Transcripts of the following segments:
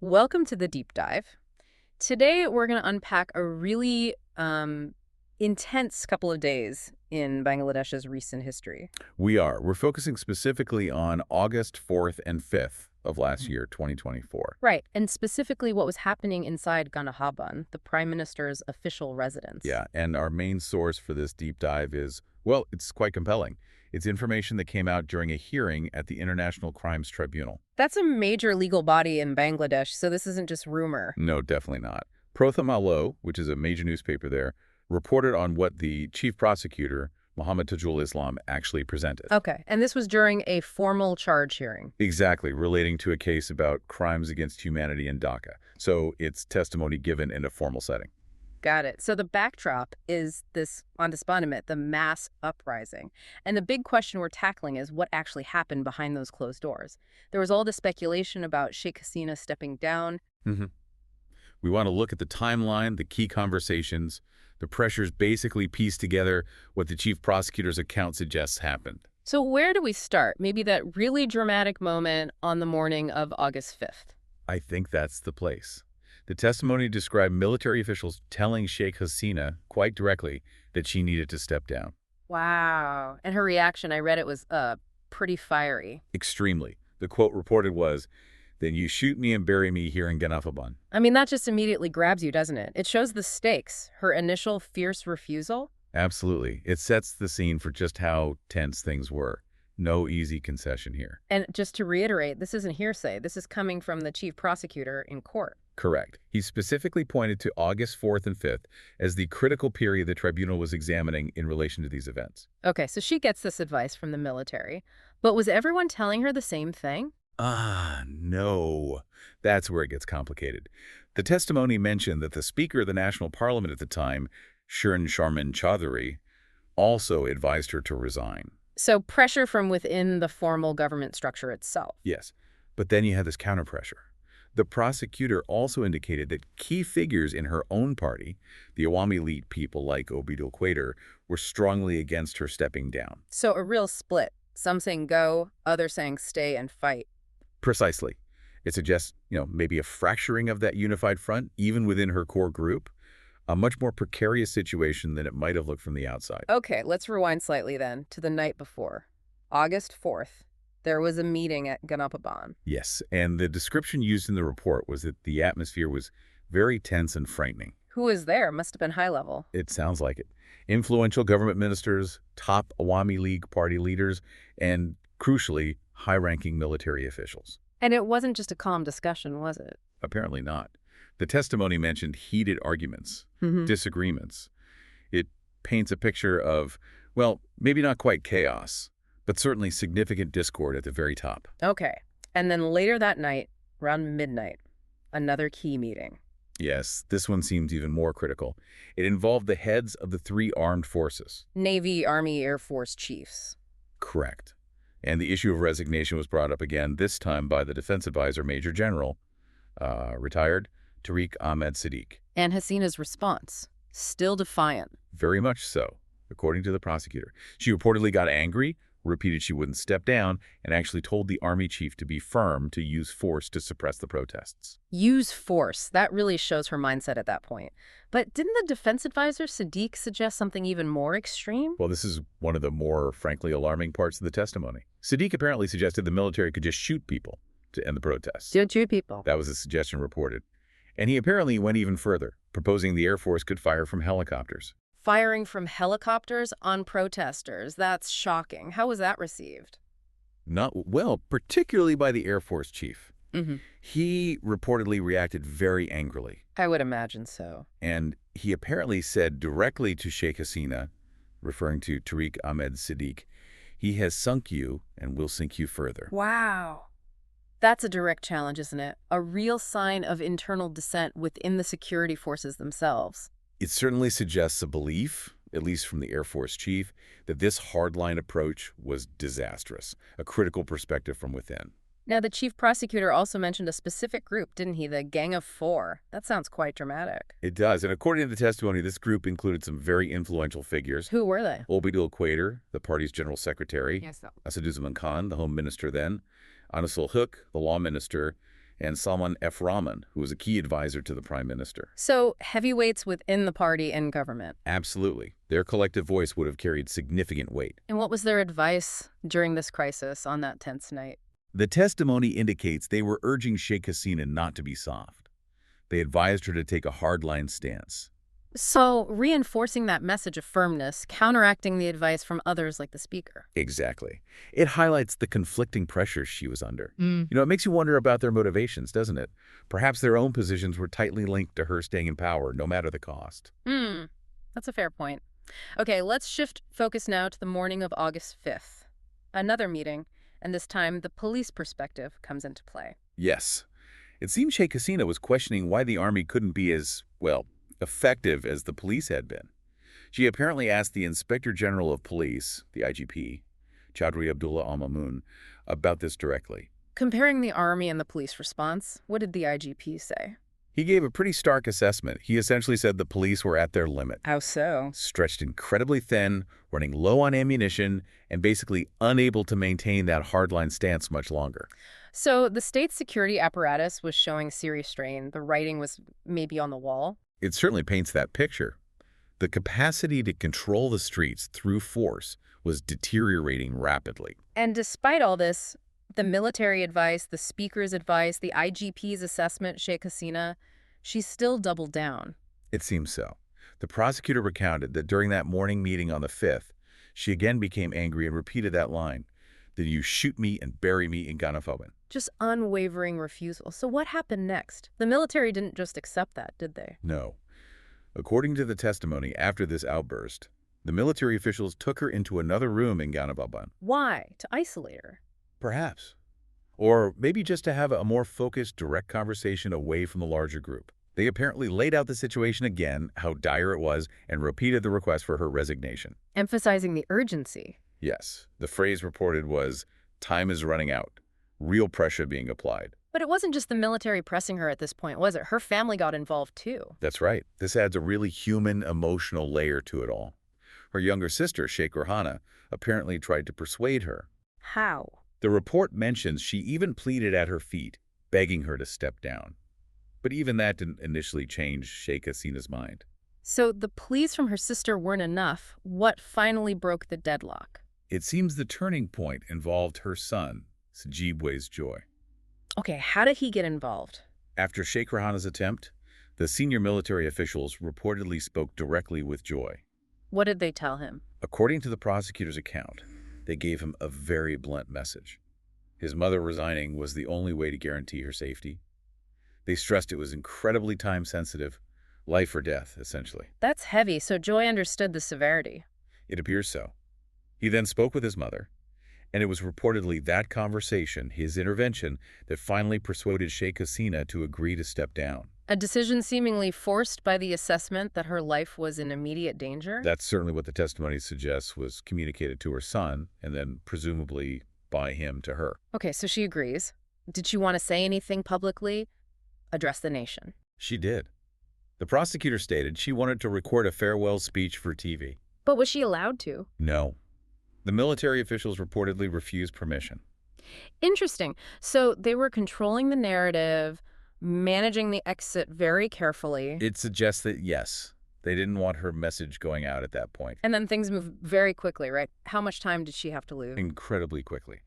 Welcome to the deep dive. Today, we're going to unpack a really intense couple of days in Bangladesh's recent history. We're focusing specifically on August 4th and 5th of last year, 2024. Right, and specifically what was happening inside Ganabhaban, the prime minister's official residence. Yeah, and our main source for this deep dive is, well, it's quite compelling. It's information that came out during a hearing at the International Crimes Tribunal. That's a major legal body in Bangladesh, so this isn't just rumor. No, definitely not. Prothom Alo, which is a major newspaper there, reported on what the Chief Prosecutor, Muhammad Tajul Islam, actually presented. Okay, and this was during a formal charge hearing. Exactly, relating to a case about crimes against humanity in Dhaka. So it's testimony given in a formal setting. Got it. So the backdrop is this on disbandment, the mass uprising. And the big question we're tackling is what actually happened behind those closed doors. There was all this speculation about Sheikh Hasina stepping down. We want to look at the timeline, the key conversations. The pressures basically piece together what the chief prosecutor's account suggests happened. So where do we start? Maybe that really dramatic moment on the morning of August 5th. I think that's the place. The testimony described military officials telling Sheikh Hasina quite directly that she needed to step down. Wow. And her reaction, I read it, was pretty fiery. Extremely. The quote reported was, "Then you shoot me and bury me here in Ganabhaban." I mean, that just immediately grabs you, doesn't it? It shows the stakes. Her initial fierce refusal. Absolutely. It sets the scene for just how tense things were. No easy concession here. And just to reiterate, this isn't hearsay. This is coming from the chief prosecutor in court. Correct. He specifically pointed to August 4th and 5th as the critical period the tribunal was examining in relation to these events. Okay, so she gets this advice from the military. But was everyone telling her the same thing? No. That's where it gets complicated. The testimony mentioned that the Speaker of the National Parliament at the time, Shirin Sharmin Chaudhuri, also advised her to resign. So pressure from within the formal government structure itself. Yes, but then you had this counter-pressure. The prosecutor also indicated that key figures in her own party, the Awami elite people like Obidul Quader, were strongly against her stepping down. So a real split. Some saying go, others saying stay and fight. Precisely. It suggests, maybe a fracturing of that unified front, even within her core group. A much more precarious situation than it might have looked from the outside. Okay, let's rewind slightly then to the night before. August 4th, there was a meeting at Ganabhaban. Yes, and the description used in the report was that the atmosphere was very tense and frightening. Who was there? Must have been high level. It sounds like it. Influential government ministers, top Awami League party leaders, and, crucially, high-ranking military officials. And it wasn't just a calm discussion, was it? Apparently not. The testimony mentioned heated arguments, disagreements. It paints a picture of, well, maybe not quite chaos, but certainly significant discord at the very top. Okay. And then later that night, around midnight, another key meeting. Yes, this one seems even more critical. It involved the heads of the three armed forces. Navy, Army, Air Force chiefs. Correct. And the issue of resignation was brought up again, this time by the defense advisor, Major General, retired, Tariq Ahmed Siddiq. And Hasina's response, still defiant. Very much so, according to the prosecutor. She reportedly got angry, repeated she wouldn't step down, and actually told the army chief to be firm to use force to suppress the protests. Use force. That really shows her mindset at that point. But didn't the defense advisor, Siddiq, suggest something even more extreme? Well, this is one of the more, frankly, alarming parts of the testimony. Siddiq apparently suggested the military could just shoot people to end the protests. Shoot people. That was a suggestion reported. And he apparently went even further, proposing the Air Force could fire from helicopters. Firing from helicopters on protesters. That's shocking. How was that received? Not well, particularly by the Air Force chief. He reportedly reacted very angrily. I would imagine so. And he apparently said directly to Sheikh Hasina, referring to Tariq Ahmed Siddiq, "He has sunk you and will sink you further." Wow. That's a direct challenge, isn't it? A real sign of internal dissent within the security forces themselves. It certainly suggests a belief, at least from the Air Force chief, that this hardline approach was disastrous, a critical perspective from within. Now, the chief prosecutor also mentioned a specific group, didn't he? The Gang of Four. That sounds quite dramatic. It does, and according to the testimony, this group included some very influential figures. Who were they? Obidul Quader, the party's general secretary, Yes, Asaduzzaman Khan, the home minister then, Anisul Haq, the law minister, and Salman F. Rahman, who was a key advisor to the prime minister. So heavyweights within the party and government. Absolutely. Their collective voice would have carried significant weight. And what was their advice during this crisis on that tense night? The testimony indicates they were urging Sheikh Hasina not to be soft. They advised her to take a hardline stance. So reinforcing that message of firmness, counteracting the advice from others like the speaker. Exactly. It highlights the conflicting pressures she was under. It makes you wonder about their motivations, doesn't it? Perhaps their own positions were tightly linked to her staying in power, no matter the cost. That's a fair point. Okay, let's shift focus now to the morning of August 5th. Another meeting, and this time the police perspective comes into play. Yes. It seemed Sheikh Hasina was questioning why the army couldn't be as, well, effective as the police had been. She apparently asked the Inspector General of Police, the IGP, Chaudhry Abdullah Al-Mamun, about this directly. Comparing the army and the police response, what did the IGP say? He gave a pretty stark assessment. He essentially said the police were at their limit. How so? Stretched incredibly thin, running low on ammunition, and basically unable to maintain that hardline stance much longer. So the state security apparatus was showing serious strain. The writing was maybe on the wall. It certainly paints that picture. The capacity to control the streets through force was deteriorating rapidly. And despite all this, the military advice, the speaker's advice, the IGP's assessment, Sheikh Hasina, she still doubled down. It seems so. The prosecutor recounted that during that morning meeting on the 5th, she again became angry and repeated that line, "Then you shoot me and bury me in Ganabhaban." Just unwavering refusal. So what happened next? The military didn't just accept that, did they? No. According to the testimony after this outburst, the military officials took her into another room in Ganabhaban. Why? To isolate her? Perhaps. Or maybe just to have a more focused, direct conversation away from the larger group. They apparently laid out the situation again, how dire it was, and repeated the request for her resignation. Emphasizing the urgency. Yes. The phrase reported was, "Time is running out. Real pressure being applied." But it wasn't just the military pressing her at this point, was it? Her family got involved too. That's right. This adds a really human, emotional layer to it all. Her younger sister, Sheikh Hasina, apparently tried to persuade her. How? The report mentions she even pleaded at her feet, begging her to step down. But even that didn't initially change Sheikh Hasina's mind. So the pleas from her sister weren't enough. What finally broke the deadlock? It seems the turning point involved her son, Sajibwe's Joy. Okay, how did he get involved? After Sheikh Hasina's attempt, the senior military officials reportedly spoke directly with Joy. What did they tell him? According to the prosecutor's account, they gave him a very blunt message. His mother resigning was the only way to guarantee her safety. They stressed it was incredibly time-sensitive, life or death, essentially. That's heavy, so Joy understood the severity. It appears so. He then spoke with his mother, and it was reportedly that conversation, his intervention, that finally persuaded Sheikh Hasina to agree to step down. A decision seemingly forced by the assessment that her life was in immediate danger? That's certainly what the testimony suggests was communicated to her son, and then presumably by him to her. Okay, so she agrees. Did she want to say anything publicly? Address the nation? She did. The prosecutor stated she wanted to record a farewell speech for TV. But was she allowed to? No. The military officials reportedly refused permission. Interesting. So they were controlling the narrative, managing the exit very carefully. It suggests that, yes, they didn't want her message going out at that point. And then things move very quickly, right? How much time did she have to lose? Incredibly quickly.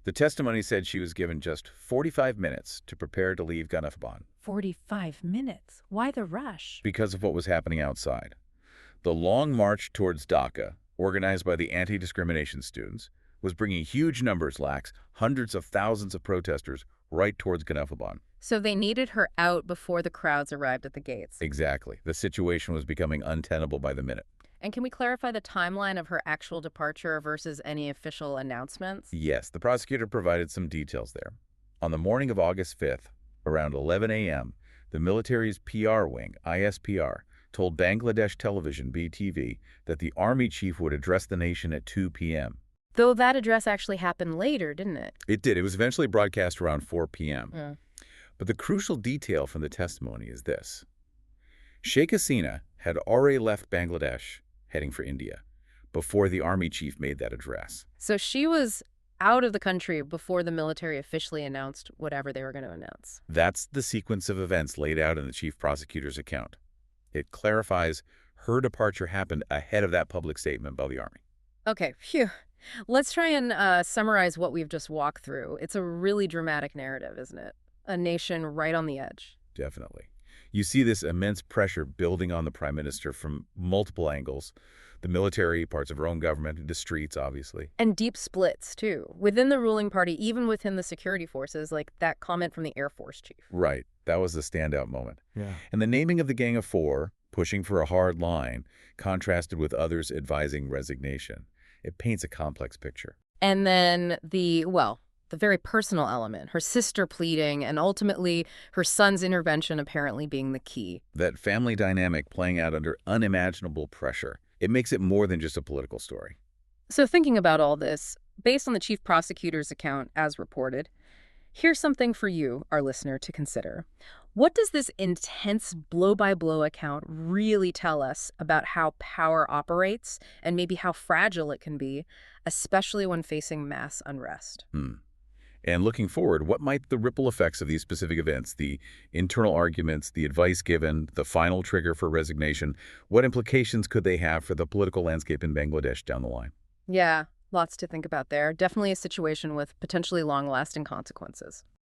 The testimony said she was given just 45 minutes to prepare to leave Ganabhaban. 45 minutes? Why the rush? Because of what was happening outside. The long march towards Dhaka, organized by the anti-discrimination students, was bringing huge numbers, hundreds of thousands of protesters, right towards Ganabhaban. So they needed her out before the crowds arrived at the gates. Exactly. The situation was becoming untenable by the minute. And can we clarify the timeline of her actual departure versus any official announcements? Yes, the prosecutor provided some details there. On the morning of August 5th, around 11 a.m., the military's PR wing, ISPR, told Bangladesh television, BTV, that the army chief would address the nation at 2 p.m. Though that address actually happened later, didn't it? It did. It was eventually broadcast around 4 p.m. But the crucial detail from the testimony is this. Sheikh Hasina had already left Bangladesh, heading for India, before the army chief made that address. So she was out of the country before the military officially announced whatever they were going to announce. That's the sequence of events laid out in the Chief Prosecutor's account. It clarifies her departure happened ahead of that public statement by the Army. Okay, phew. Let's try and summarize what we've just walked through. It's a really dramatic narrative, isn't it? A nation right on the edge. Definitely. You see this immense pressure building on the prime minister from multiple angles. The military, parts of her own government, the streets, obviously. And deep splits, too, within the ruling party, even within the security forces, like that comment from the Air Force chief. Right. That was the standout moment. Yeah. And the naming of the Gang of Four, pushing for a hard line, contrasted with others advising resignation. It paints a complex picture. And then the very personal element, her sister pleading, and ultimately her son's intervention apparently being the key. That family dynamic playing out under unimaginable pressure. It makes it more than just a political story. So thinking about all this, based on the chief prosecutor's account as reported, here's something for you, our listener, to consider. What does this intense blow-by-blow account really tell us about how power operates and maybe how fragile it can be, especially when facing mass unrest? And looking forward, what might the ripple effects of these specific events, the internal arguments, the advice given, the final trigger for resignation, what implications could they have for the political landscape in Bangladesh down the line? Yeah, lots to think about there. Definitely a situation with potentially long-lasting consequences.